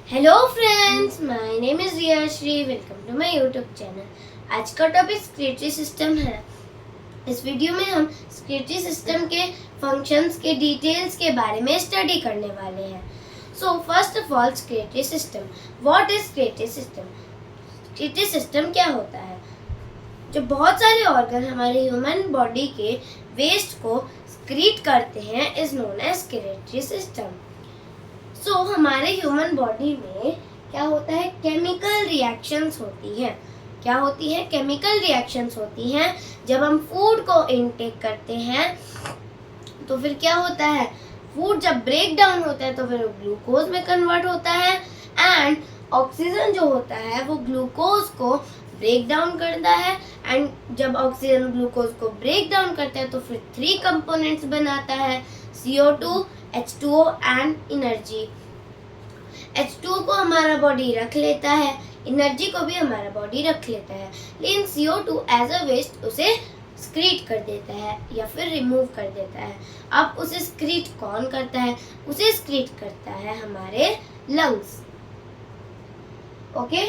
Hello friends, my name is Riya Shri. Welcome to my YouTube channel. आज का topic excretory system है। इस video में हम स्क्रेटरी सिस्टम के फंक्शंस के डिटेल्स के बारे में स्टडी करने वाले हैं। So first of all, excretory system. What is excretory system? Excretory system क्या होता है? जो बहुत सारे ऑर्गन हमारे ह्यूमन बॉडी के वेस्ट को स्क्रीट करते हैं is known as excretory system. So हमारे ह्यूमन बॉडी में क्या होता है? केमिकल रिएक्शंस होती हैं। क्या होती है? केमिकल रिएक्शंस होती हैं। जब हम फूड को इनटेक करते हैं तो फिर क्या होता है? फूड जब ब्रेक डाउन होता है तो फिर ग्लूकोज में कन्वर्ट होता है एंड ऑक्सीजन जो होता है वो ग्लूकोज को ब्रेक डाउन करता है एंड जब ऑक्सीजन ग्लूकोज को ब्रेक डाउन करता है तो फिर 3 कंपोनेंट्स बनाता है, CO2, H2O and energy. H2O को हमारा बॉडी रख लेता है, एनर्जी को भी हमारा बॉडी रख लेता है, लेकिन CO2 एज अ वेस्ट उसे स्क्रीट कर देता है या फिर रिमूव कर देता है। अब उसे स्क्रीट कौन करता है? उसे स्क्रीट करता है हमारे lungs. Okay,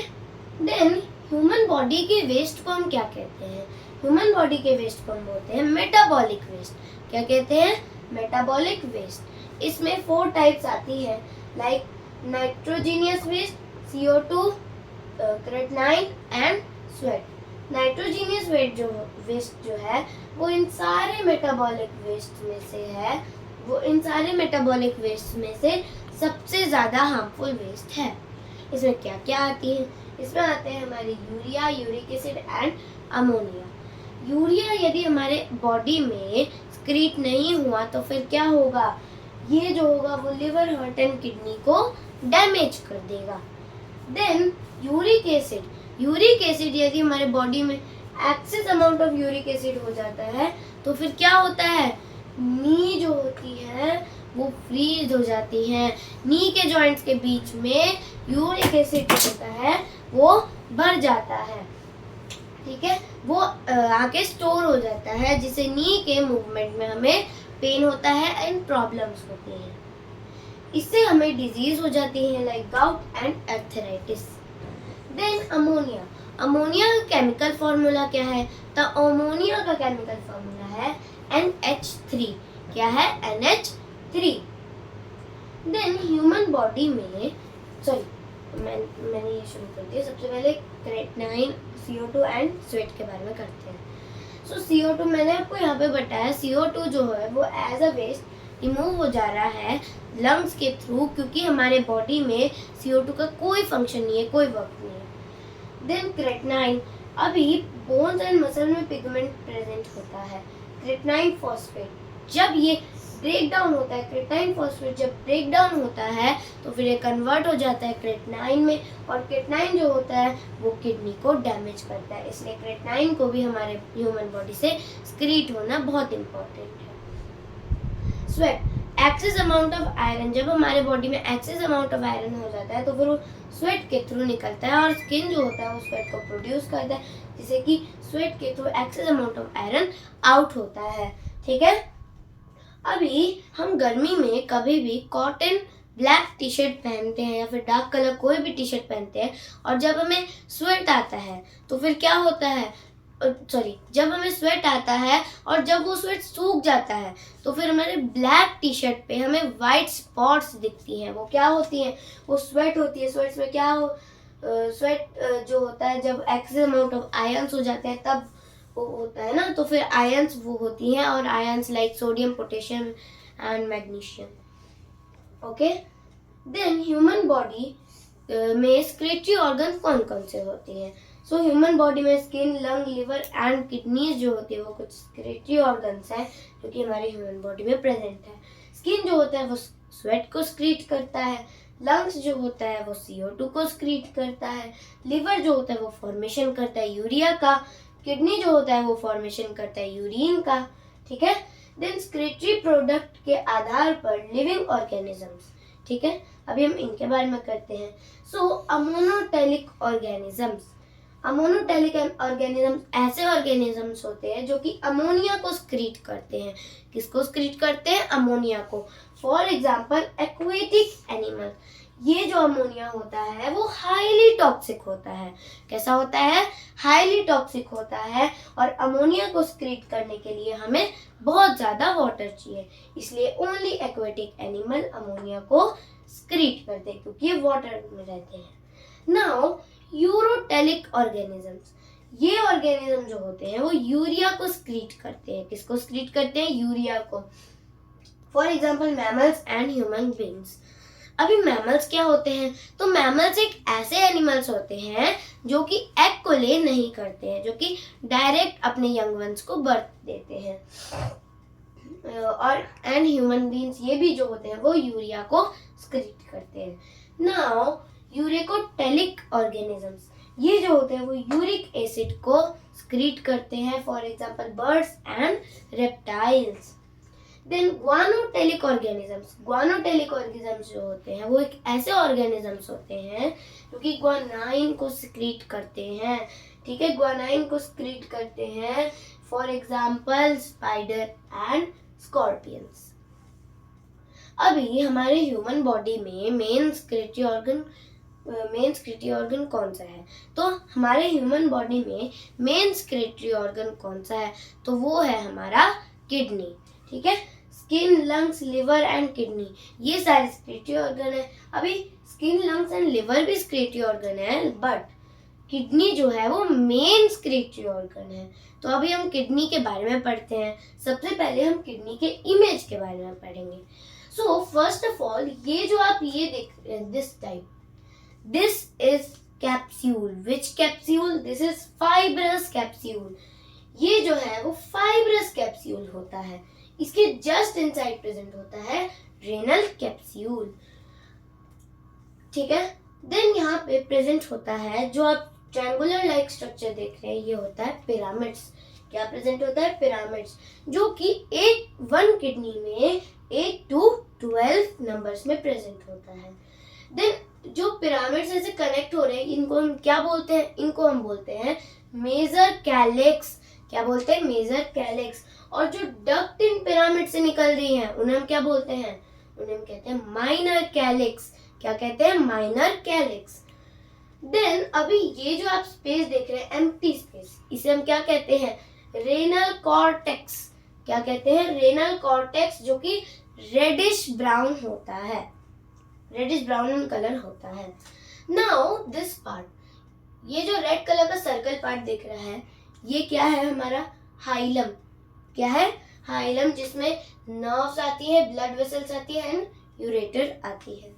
then human body के वेस्ट को हम क्या कहते हैं? ह्यूमन बॉडी के वेस्ट को हम बोलते हैं मेटाबॉलिक वेस्ट। क्या कहते हैं? Metabolic waste. इसमें 4 टाइप्स आती है, like nitrogenous waste, CO2, creatinine and sweat. Nitrogenous waste जो है वो इन सारे मेटाबॉलिक वेस्ट में से है, वो इन सारे मेटाबॉलिक वेस्ट में से सबसे ज़्यादा हार्मफुल वेस्ट है। इसमें क्या क्या आती है? इसमें आते हैं हमारे urea, uric acid and ammonia. Urea यदि हमारे बॉडी में स्क्रीट नहीं हुआ तो फिर क्या होगा? ये जो होगा वो लिवर, हार्ट एंड किडनी को डैमेज कर देगा। देन यूरिक एसिड यदि हमारे बॉडी में excess amount of uric acid हो जाता है तो फिर क्या होता है? नी जो होती है वो फ्रीज हो जाती है। नी के जॉइंट्स के बीच में यूरिक एसिड होता है वो भर जाता है, ठीक है, वो आके स्टोर हो जाता है, जिससे नी के मूवमेंट में हमें पेन होता है एंड प्रॉब्लम्स होती हैं। इससे हमें डिजीज हो जाती है like gout and arthritis. Then ammonia का केमिकल फॉर्मूला क्या है? तो अमोनिया का केमिकल फॉर्मूला है NH3। क्या है? NH3। देन ह्यूमन बॉडी में मैंने ये शुरू कर दिया। सबसे पहले क्रेटनाइन, CO2 एंड स्वेट के बारे में करते हैं। सो CO2 मैंने आपको यहाँ पे बताया, CO2 जो है वो एज अ वेस्ट रिमूव हो जा रहा है लंग्स के थ्रू, क्योंकि हमारे बॉडी में CO2 का कोई फंक्शन नहीं है, कोई वर्क नहीं है। देन क्रेटनाइन, अभी बोन्स एंड मसल में पिगमेंट प्रेजेंट होता है, क्रेटनाइन फॉस्फेट। जब ये ब्रेक डाउन होता है, क्रेटनाइन फॉस्फेट जब ब्रेक डाउन होता है तो फिर ये कन्वर्ट हो जाता है क्रेटनाइन में, और क्रेटनाइन जो होता है वो किडनी को डैमेज करता है। इसलिए क्रेटनाइन को भी हमारे ह्यूमन बॉडी से स्क्रीट होना बहुत इंपॉर्टेंट है। Sweat, excess amount of iron. जब हमारे बॉडी में एक्सेस अमाउंट ऑफ आयरन हो जाता है तो फिर वो स्वेट के थ्रू निकलता है और स्किन जो होता है वो स्वेट को प्रोड्यूस करता है, जिससे कि स्वेट के through excess amount of iron out होता है, ठीक है। अभी हम गर्मी में कभी भी कॉटन ब्लैक टी शर्ट पहनते हैं या फिर डार्क कलर कोई भी टी शर्ट पहनते हैं, और जब हमें स्वेट आता है तो फिर क्या होता है? जब हमें स्वेट आता है और जब वो स्वेट सूख जाता है तो फिर हमारे ब्लैक टी शर्ट पे हमें वाइट स्पॉट्स दिखती हैं। वो क्या होती हैं? वो स्वेट होती है। स्वेट में क्या हो? स्वेट जो होता है जब एक्सेस अमाउंट ऑफ आयंस हो जाते हैं तब वो होता है ना, तो फिर आयंस वो होती हैं, और ions like sodium, potassium and magnesium. Okay, then human body में स्क्रेटरी ऑर्गन कौन कौन से होते हैं? सो ह्यूमन बॉडी में skin, lung, liver and kidneys जो होती है वो कुछ स्क्रेटरी ऑर्गन्स हैं जो कि हमारे ह्यूमन बॉडी में प्रेजेंट है। स्किन जो होता है वो स्वेट को स्क्रीट करता है, लंग्स जो होता है वो CO2 को स्क्रीट करता है, लिवर जो होता है वो फॉर्मेशन करता है यूरिया का, किडनी जो होता है वो फॉर्मेशन करता है यूरिन का, ठीक है। देन स्क्रेटरी प्रोडक्ट के आधार पर लिविंग ऑर्गेनिजम्स, ठीक है, अभी हम इनके बारे में करते हैं। सो अमोनोटेलिक ऑर्गेनिजम्स। अमोनोटेलिक ऑर्गेनिजम्स ऐसे ऑर्गेनिजम्स होते हैं जो कि अमोनिया को स्क्रीट करते हैं। किसको स्क्रीट करते हैं? अमोनिया को। फॉर एग्जाम्पल एक्वेटिक एनिमल, ये जो अमोनिया होता है वो हाईली टॉक्सिक होता है। कैसा होता है? हाईली टॉक्सिक होता है। और अमोनिया को स्क्रीट करने के लिए हमें बहुत ज़्यादा वाटर चाहिए, इसलिए ओनली एक्वेटिक एनिमल अमोनिया को स्क्रीट करते हैं क्योंकि ये वाटर में रहते हैं। नाउ यूरोटेलिक ऑर्गेनिजम्स, ये ऑर्गेनिज्म जो होते हैं वो यूरिया को स्क्रीट करते हैं। किसको स्क्रीट करते हैं? यूरिया को। For example mammals and human beings. अभी मैमल्स क्या होते हैं? तो मैमल्स एक ऐसे एनिमल्स होते हैं जो कि एग को ले नहीं करते हैं, जो कि डायरेक्ट अपने यंग वंस को बर्थ देते हैं। और एंड ह्यूमन बींग्स ये भी जो होते हैं वो यूरिया को स्क्रीट करते हैं। नाउ यूरेकोटेलिक ऑर्गेनिजम्स, ये जो होते हैं वो यूरिक एसिड को स्क्रीट करते हैं। For example birds and reptiles. Then guanotelic organisms, guanotelic organisms जो होते हैं वो एक ऐसे ऑर्गेनिजम्स होते हैं जो कि ग्वानाइन को सिक्रीट करते हैं। ठीक है, ग्वानाइन को सिक्रीट करते हैं। For example spider and scorpions. अभी हमारे ह्यूमन बॉडी में मेन सिक्रेटरी ऑर्गन कौन सा है? तो हमारे ह्यूमन बॉडी में मेन सिक्रेटरी ऑर्गन कौन सा है? तो वो है हमारा किडनी। ठीक है, skin, lungs, liver and kidney, ये सारे सिक्रेटरी ऑर्गन है। अभी स्किन, लंग्स एंड लिवर भी सिक्रेटरी ऑर्गन है, बट किडनी जो है वो मेन सिक्रेटरी ऑर्गन है। तो अभी हम किडनी के बारे में पढ़ते हैं। सबसे पहले हम किडनी के इमेज के बारे में पढ़ेंगे। सो फर्स्ट ऑफ ऑल, ये जो आप ये देख रहे हैं, this type, this is capsule. Which capsule? This is fibrous capsule. ये जो है वो फाइब्रस कैप्सूल होता है। इसके जस्ट इनसाइड प्रेजेंट होता है रेनल कैप्सूल। ठीक है, देन यहाँ पे प्रेजेंट होता है जो आप ट्रायंगुलर लाइक स्ट्रक्चर देख रहे हैं, ये होता है पिरामिड्स। क्या प्रेजेंट होता है? पिरामिड्स, जो कि वन किडनी में 8 to 12 नंबर्स में प्रेजेंट होता है। देन जो पिरामिड्स ऐसे कनेक्ट हो रहे हैं, इनको हम क्या बोलते हैं? इनको हम बोलते हैं मेजर कैलिक्स। क्या बोलते हैं? Major calyx. और जो डक्ट इन पिरामिड से निकल रही हैं, उन्हें हम क्या बोलते हैं? उन्हें हम कहते हैं माइनर कैलिक्स। क्या कहते हैं? Minor calyx. देन अभी ये जो आप स्पेस देख रहे हैं, एम्प्टी स्पेस, इसे हम क्या कहते हैं? Renal cortex. क्या कहते हैं? रेनल कॉर्टेक्स, जो कि रेडिश ब्राउन होता है, रेडिश ब्राउन इन कलर होता है। नाउ दिस पार्ट, ये जो रेड कलर का सर्कल पार्ट दिख रहा है, ये क्या है? हमारा हाइलम। क्या है? हाइलम, जिसमें नर्व्स आती है, ब्लड वेसल्स आती है एंड यूरेटर आती है।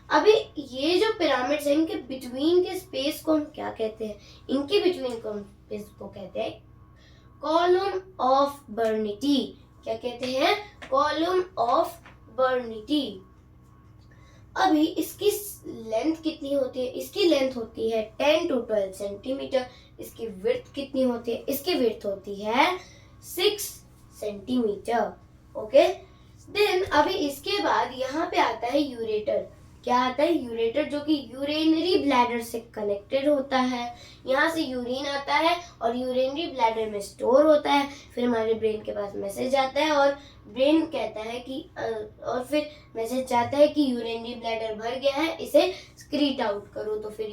अभी ये जो पिरामिड्स हैं, इनके बिटवीन के स्पेस को हम क्या कहते हैं? इनके बिटवीन को स्पेस को कहते हैं कॉलम ऑफ बर्निटी। क्या कहते हैं? कॉलम ऑफ बर्निटी। अभी इसकी लेंथ कितनी होती है? इसकी लेंथ होती है 10 to 12 सेंटीमीटर। इसकी विड्थ कितनी होती है? इसकी विड्थ होती है 6 सेंटीमीटर। ओके, देन अभी इसके बाद यहाँ पे आता है यूरेटर। क्या आता है? यूरेटर, जो कि यूरिनरी ब्लैडर से कनेक्टेड होता है। यहाँ से यूरिन आता है और यूरिनरी ब्लैडर में स्टोर होता है। फिर हमारे ब्रेन के पास मैसेज आता है और ब्रेन कहता है कि और फिर मैसेज जाता है कि यूरिनरी ब्लैडर भर गया है, इसे स्क्रीट आउट करो। तो फिर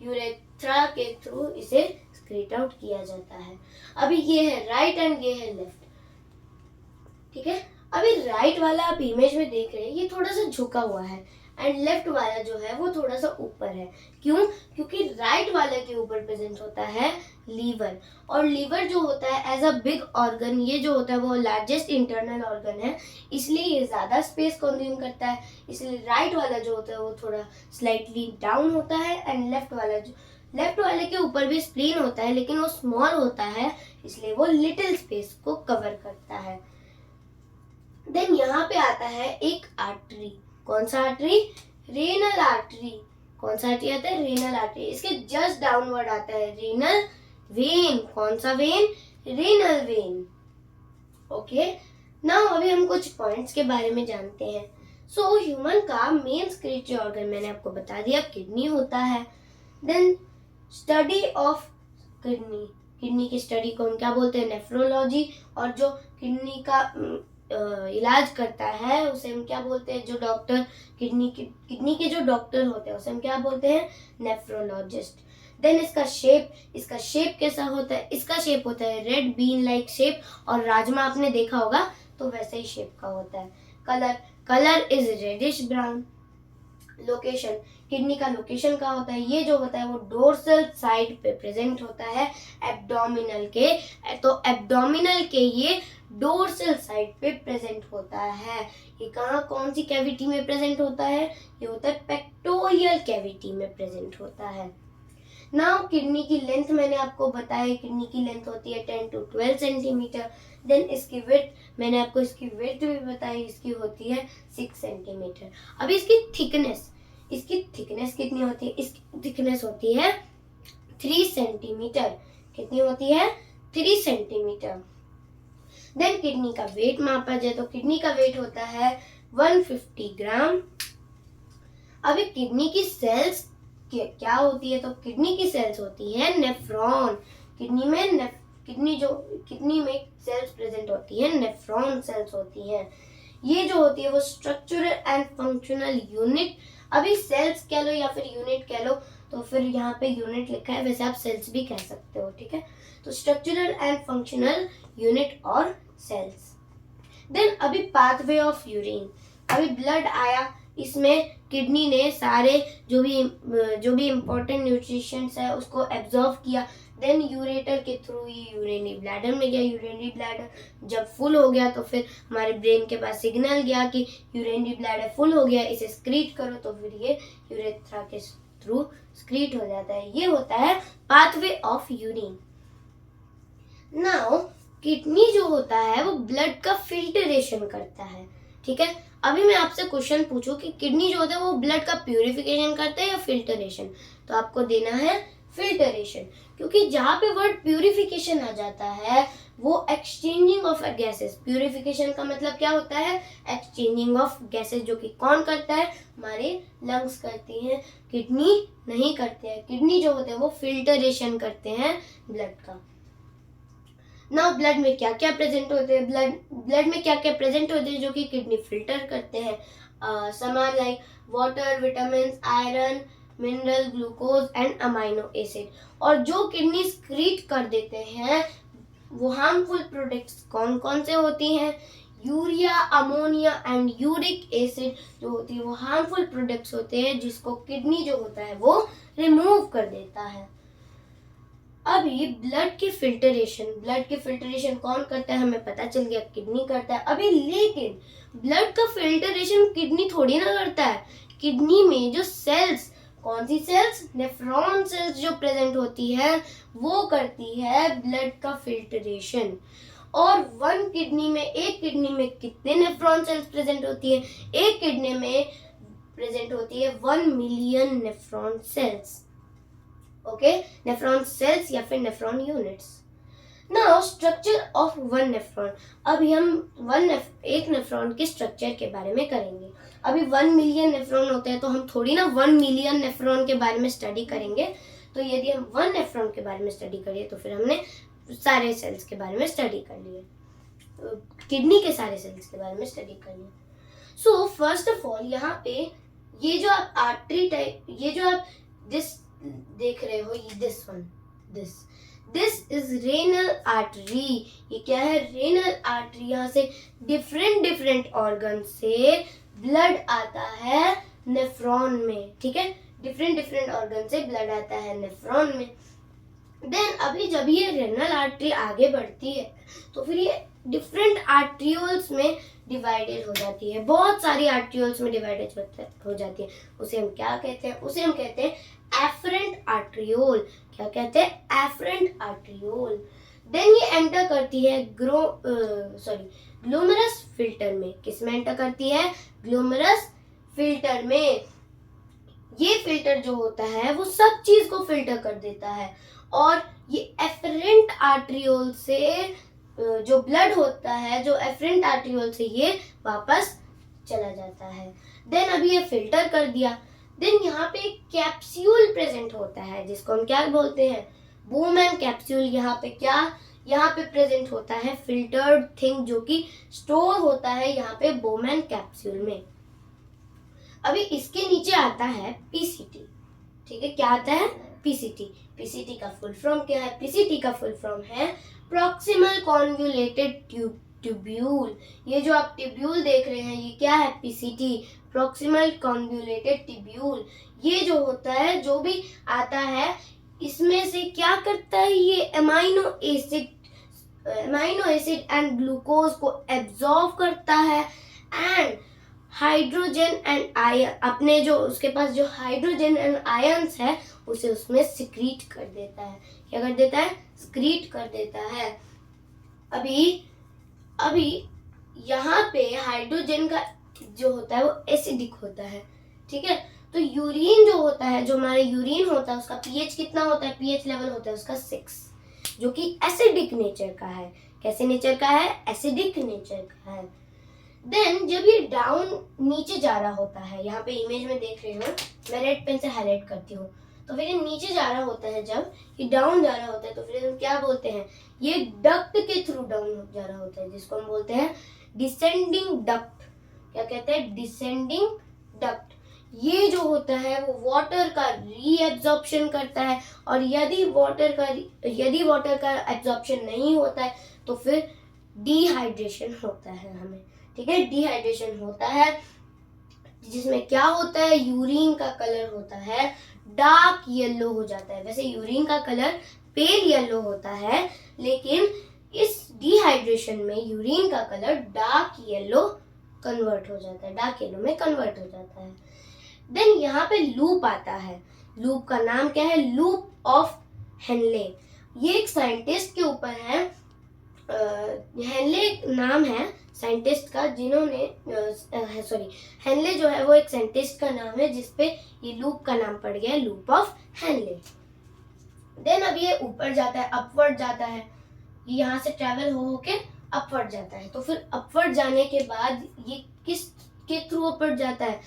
यूरेथ्रा के थ्रू इसे स्क्रीट आउट किया जाता है। अभी ये है राइट एंड ये है लेफ्ट। ठीक है, अभी राइट वाला आप इमेज में देख रहे हैं, ये थोड़ा सा झुका हुआ है एंड लेफ्ट वाला जो है वो थोड़ा सा ऊपर है। क्यों? क्योंकि राइट वाले के ऊपर प्रेजेंट होता है लीवर, और लीवर जो होता है एज अ बिग ऑर्गन, ये जो होता है वो लार्जेस्ट इंटरनल ऑर्गन है, इसलिए ये ज्यादा स्पेस कंज्यूम करता है। इसलिए राइट वाला जो होता है वो थोड़ा स्लाइटली डाउन होता है एंड लेफ्ट वाले के ऊपर भी स्प्लीन होता है, लेकिन वो स्मॉल होता है, इसलिए वो लिटिल स्पेस को कवर करता है। देन यहाँ पे आता है एक आर्टरी। कौन सा आर्टरी? Renal artery. कौन सा आर्टरी आता है? Renal artery. इसके जस्ट डाउनवर्ड आता है रेनल वेन। कौन सा vein? Renal vein. Okay, now अभी हम कुछ पॉइंट्स के बारे में जानते हैं। सो ह्यूमन का मेन सिक्रेटरी ऑर्गन मैंने आपको बता दिया, किडनी होता है। Then study of kidney, kidney की स्टडी को हम क्या बोलते हैं? नेफ्रोलॉजी। और जो किडनी का इलाज करता है उसे हम क्या बोलते हैं, जो डॉक्टर किडनी के जो डॉक्टर होते हैं उसे हम क्या बोलते हैं, नेफ्रोलॉजिस्ट। देन इसका शेप कैसा होता है, इसका शेप होता है रेड बीन लाइक शेप, और राजमा आपने देखा होगा तो वैसे ही शेप का होता है। Colour is reddish brown. Location, kidney का लोकेशन कहाँ होता है, ये जो होता है वो डोर्सल साइड पे प्रेजेंट होता है एब्डोमिनल के, तो एब्डोमिनल के ये डोर्सल साइड पे प्रेजेंट होता है। ये कहाँ, कौन सी कैविटी में प्रेजेंट होता है, ये होता है पेक्टोरियल कैविटी में प्रेजेंट होता है। नाउ किडनी की लेंथ मैंने आपको बताया, किडनी की लेंथ होती है 10 to 12 सेंटीमीटर। देन इसकी विड्थ मैंने आपको इसकी विड्थ भी बताई, इसकी होती है 6 सेंटीमीटर। अब इसकी थिकनेस कितनी होती है, इसकी थिकनेस होती है 3 सेंटीमीटर। कितनी होती है, 3 सेंटीमीटर। देन किडनी का वेट मापा जाए तो किडनी का वेट होता है 150 ग्राम। अभी किडनी की सेल्स क्या होती है, तो किडनी की सेल्स होती है नेफ्रॉन। किडनी में सेल्स प्रेजेंट होती है, नेफ्रॉन सेल्स होती हैं। ये जो होती है वो स्ट्रक्चरल एंड फंक्शनल यूनिट, अभी सेल्स कह लो या फिर यूनिट कह लो, तो फिर यहाँ पे यूनिट लिखा है, वैसे आप सेल्स भी कह सकते हो, ठीक है। तो स्ट्रक्चरल एंड फंक्शनल यूनिट और सेल्स। देन अभी पाथवे ऑफ यूरिन, अभी ब्लड आया, इसमें किडनी ने सारे जो भी इम्पोर्टेंट न्यूट्रिशंस है उसको एब्जॉर्व किया। देन यूरेटर के थ्रू ये यूरिनरी ब्लैडर में गया। यूरिनरी ब्लैडर जब फुल हो गया तो फिर हमारे ब्रेन के पास सिग्नल गया कि यूरिनरी ब्लैडर फुल हो गया, इसे स्क्रीट करो, तो फिर ये यूरेथ्रा के थ्रू स्क्रीट हो जाता है। ये होता है pathway of urine. Now kidney जो होता है वो ब्लड का फिल्टरेशन करता है, ठीक है। अभी मैं आपसे क्वेश्चन पूछूं कि किडनी जो होता है वो ब्लड का प्यूरिफिकेशन करता है या फिल्टरेशन, तो आपको देना है फिल्टरेशन, क्योंकि जहाँ पे वर्ड प्यूरिफिकेशन आ जाता है वो एक्सचेंजिंग ऑफ गैसेस, प्यूरिफिकेशन का मतलब क्या होता है, एक्सचेंजिंग ऑफ गैसेस, जो कि कौन करता है, हमारे लंग्स करती हैं, किडनी नहीं करते हैं। किडनी जो होते हैं वो फिल्टरेशन करते हैं ब्लड का। नाउ ब्लड में क्या क्या प्रेजेंट होते हैं, ब्लड में क्या क्या प्रेजेंट होते हैं जो कि किडनी फिल्टर करते हैं, सामान like water, vitamin, iron, mineral, glucose and amino acid. और जो किडनी स्क्रीट कर देते हैं वो हार्मफुल प्रोडक्ट्स कौन कौन से होती हैं, urea, ammonia and uric acid जो होती है वो हार्मफुल प्रोडक्ट्स होते हैं जिसको किडनी जो होता है वो रिमूव कर देता है। अभी ब्लड की फिल्टरेशन कौन करता है, हमें पता चल गया किडनी करता है। अभी लेकिन ब्लड का फिल्टरेशन किडनी थोड़ी ना करता है, किडनी में जो सेल्स, कौन सी सेल्स, नेफ्रॉन सेल्स जो प्रेजेंट होती है वो करती है ब्लड का फिल्टरेशन। और एक किडनी में कितने नेफ्रॉन सेल्स प्रेजेंट होती है, एक किडनी में प्रेजेंट होती है 1 million nephron cells, okay, nephron cells या फिर nephron units. Now structure of one nephron, अभी हम एक नेफ्रॉन के स्ट्रक्चर के बारे में करेंगे। अभी 1 मिलियन नेफ्रॉन होते हैं तो हम थोड़ी ना 1 मिलियन नेफ्रॉन के बारे में स्टडी करेंगे, तो यदि हम 1 नेफ्रॉन के बारे में स्टडी करिए तो फिर हमने सारे सेल्स के बारे में स्टडी कर लिए, किडनी के सारे सेल्स के बारे में स्टडी कर लिए। सो फर्स्ट ऑफ ऑल यहाँ पे ये जो आप आर्टरी टाइप, ये जो आप देख रहे हो, दिस इज रेनल आर्टरी। ये क्या है, रेनल आर्टरी। यहाँ से डिफरेंट ऑर्गन से ब्लड आता है नेफ्रॉन में, ठीक है, डिफरेंट ऑर्गन से ब्लड आता है नेफ्रॉन में। देन अभी जब ये रेनल आर्टरी आगे बढ़ती है तो फिर ये डिफरेंट आर्ट्रियोल्स में डिवाइडेड हो जाती है, बहुत सारी आर्ट्रियोल्स में डिवाइडेड हो जाती है। उसे हम क्या कहते हैं, उसे हम कहते हैं एफरेंट आर्ट्रियोल। क्या कहते हैं, एफरेंट आर्ट्रियोल। देन ये एंटर करती है ग्लोमेरुलस फिल्टर में। किस में एंटर करती है, ग्लोमेरुलस फिल्टर में। ये फिल्टर जो होता है वो सब चीज को फिल्टर कर देता है, और ये एफरेंट आर्ट्रियोल से जो ब्लड होता है, जो एफरेंट आर्ट्रियोल से ये वापस चला जाता है। देन अभी ये फिल्टर कर दिया, देन यहाँ पे एक कैप्सूल प्रेजेंट होता है जिसको हम क्या बोलते हैं, बूमैन कैप्सूल। यहाँ पे क्या, यहाँ पे प्रेजेंट होता है फिल्टर्ड थिंग जो कि स्टोर होता है यहाँ पे बोमैन कैप्सूल में। अभी इसके नीचे आता है पीसीटी। ठीक है, क्या आता है? पीसीटी। पीसीटी का फुल फॉर्म क्या है? पीसीटी का फुल फॉर्म है प्रॉक्सिमल कॉन्वोल्यूटेड ट्यूब्यूल। ये जो आप ट्यूब्यूल देख रहे हैं ये क्या है? PCT, proximal convoluted tubule. ये जो होता है, जो भी आता है, इसमें से क्या करता है? ये अमाइनो एसिड एंड ग्लूकोज को एब्जॉर्ब करता है एंड हाइड्रोजन एंड आयन, अपने जो उसके पास जो हाइड्रोजन एंड आयंस है उसे उसमें सिक्रीट कर देता है। क्या कर देता है? सिक्रीट कर देता है। अभी यहाँ पे हाइड्रोजन का जो होता है वो एसिडिक होता है। ठीक है, तो यूरिन जो होता है, जो हमारे यूरिन होता है, उसका पीएच कितना होता है? पीएच लेवल होता है उसका 6, जो कि एसिडिक नेचर का है। कैसे नेचर का है? एसिडिक नेचर का है। देन जब ये डाउन नीचे जा रहा होता है, यहाँ पे इमेज में देख रहे हो, मैं रेड पेन से हाईलाइट करती हूँ, तो फिर ये नीचे जा रहा होता है, जब ये डाउन जा रहा होता है तो फिर हम क्या बोलते हैं? ये डक्ट के थ्रू डाउन जा रहा होता है, जिसको हम बोलते हैं डिसेंडिंग डक्ट। क्या कहते हैं? Descending duct. ये जो होता है वो वाटर का रीएब्जॉर्प्शन करता है, और यदि वाटर का एब्जॉर्प्शन नहीं होता है तो फिर डिहाइड्रेशन होता है हमें। ठीक है, डिहाइड्रेशन होता है, जिसमें क्या होता है? यूरिन का कलर होता है डार्क येलो हो जाता है। वैसे यूरिन का कलर पेल येलो होता है, लेकिन इस डिहाइड्रेशन में यूरिन का कलर डार्क येलो कन्वर्ट हो जाता है, डार्क येलो में कन्वर्ट हो जाता है। देन यहाँ पे लूप आता है। लूप का नाम क्या है? Loop of Henle. ये एक साइंटिस्ट के ऊपर है। हेनले नाम है साइंटिस्ट का, जिन्होंने हेनले जो है वो एक साइंटिस्ट का नाम है, जिसपे ये लूप का नाम पड़ गया, लूप ऑफ हेनले। देन अब ये ऊपर जाता है, अपवर्ड जाता है, ये यहाँ से ट्रेवल हो के अपवर्ड जाता है। तो फिर अपवर्ड जाने के बाद ये किस के थ्रू अपवर्ड जाता है?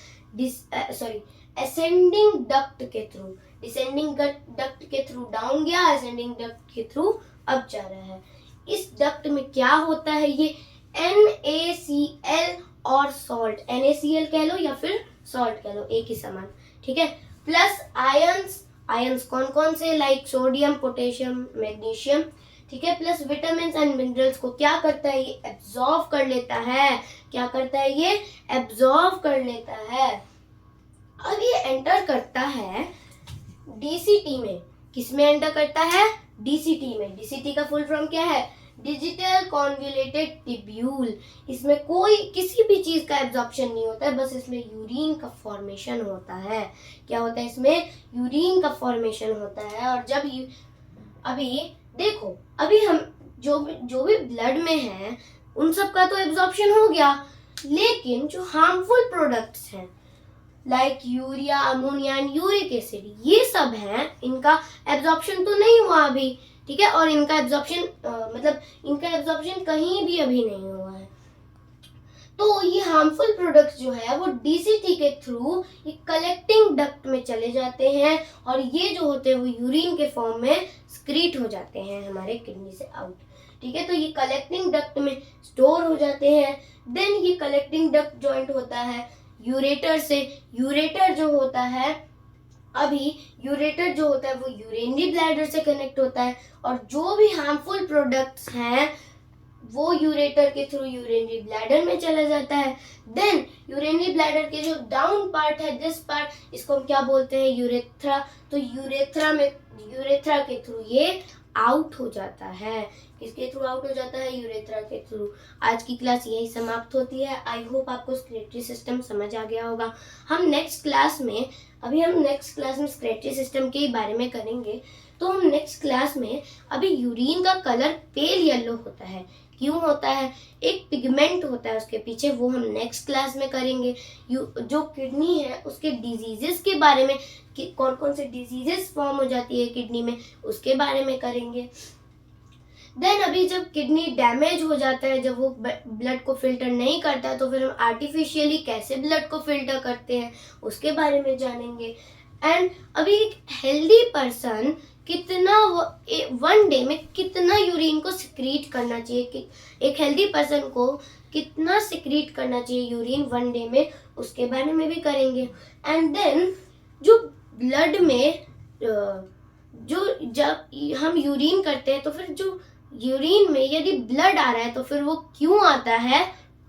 असेंडिंग डक्ट के थ्रू। डिसेंडिंग डक्ट के थ्रू डाउन गया, असेंडिंग डक्ट के थ्रू अप जा रहा है। इस डक्ट में क्या होता है? ये NaCl और सॉल्ट, NaCl कह लो या फिर सॉल्ट कह लो, एक ही समान। ठीक है, प्लस आयंस कौन कौन से? Like sodium, potassium, magnesium. ठीक है, प्लस विटामिन एंड मिनरल्स को क्या करता है? ये एब्जॉर्ब कर लेता है। क्या करता है? ये एब्जॉर्ब कर लेता है। अब ये एंटर करता है डीसीटी में। किस में एंटर करता है? डीसीटी में। डीसीटी का फुल फॉर्म क्या है? Digital convoluted tubule. इसमें कोई किसी भी चीज का एब्जॉर्प्शन नहीं होता है, बस इसमें यूरिन का फॉर्मेशन होता है। क्या होता है? इसमें यूरिन का फॉर्मेशन होता है। और जब अभी देखो, अभी हम जो भी ब्लड में है उन सब का तो एब्जॉर्प्शन हो गया, लेकिन जो हार्मफुल प्रोडक्ट्स हैं like urea, ammonia and uric acid, ये सब हैं, इनका एब्जॉर्प्शन तो नहीं हुआ अभी। ठीक है, और इनका एब्जॉर्प्शन इनका एब्जॉर्प्शन कहीं भी अभी नहीं हुआ है। तो ये हार्मफुल प्रोडक्ट्स जो है वो डीसीटी के थ्रू ये कलेक्टिंग डक्ट में चले जाते हैं, और ये जो होते हैं वो यूरिन के फॉर्म में स्क्रीट हो जाते हैं हमारे किडनी से आउट। ठीक है, तो ये कलेक्टिंग डक्ट में स्टोर हो जाते हैं। देन ये कलेक्टिंग डक्ट जॉइंट होता है यूरेटर से। यूरेटर जो होता है वो यूरिनरी ब्लैडर से कनेक्ट होता है, और जो भी हार्मफुल प्रोडक्ट्स हैं वो यूरेटर के थ्रू यूरिनरी ब्लैडर में चला जाता है। देन यूरिनरी ब्लैडर के जो डाउन पार्ट है, दिस पार्ट, इसको हम क्या बोलते हैं? यूरेथ्रा। तो यूरेथ्रा के थ्रू ये आउट हो जाता है। किसके थ्रू आउट हो जाता है? यूरेथ्रा के थ्रू। आज की क्लास यही समाप्त होती है। आई होप आपको स्क्रेटरी सिस्टम समझ आ गया होगा। हम नेक्स्ट क्लास में स्क्रेटरी सिस्टम के बारे में करेंगे। तो हम नेक्स्ट क्लास में, अभी यूरिन का कलर पेल येलो होता है, क्यों होता है? एक पिगमेंट होता है उसके पीछे, वो हम नेक्स्ट क्लास में करेंगे। जो किडनी है उसके डिजीजेस के बारे में, कौन कौन से डिजीजेस फॉर्म हो जाती है किडनी में, उसके बारे में करेंगे। देन अभी जब किडनी डैमेज हो जाता है, जब वो ब्लड को फिल्टर नहीं करता, तो फिर हम आर्टिफिशियली कैसे ब्लड को फिल्टर करते हैं उसके बारे में जानेंगे। एंड अभी एक हेल्दी पर्सन कितना 1 डे में कितना यूरिन को सिक्रीट करना चाहिए, कि एक हेल्दी पर्सन को कितना सिक्रीट करना चाहिए यूरिन 1 डे में, उसके बारे में भी करेंगे। एंड देन जो ब्लड में जो जब हम यूरिन करते हैं तो फिर जो यूरिन में यदि ब्लड आ रहा है तो फिर वो क्यों आता है,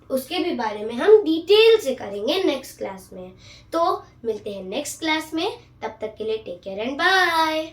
उसके भी बारे में हम डिटेल से करेंगे नेक्स्ट क्लास में। तो मिलते हैं नेक्स्ट क्लास में, तब तक के लिए टेक केयर एंड बाय।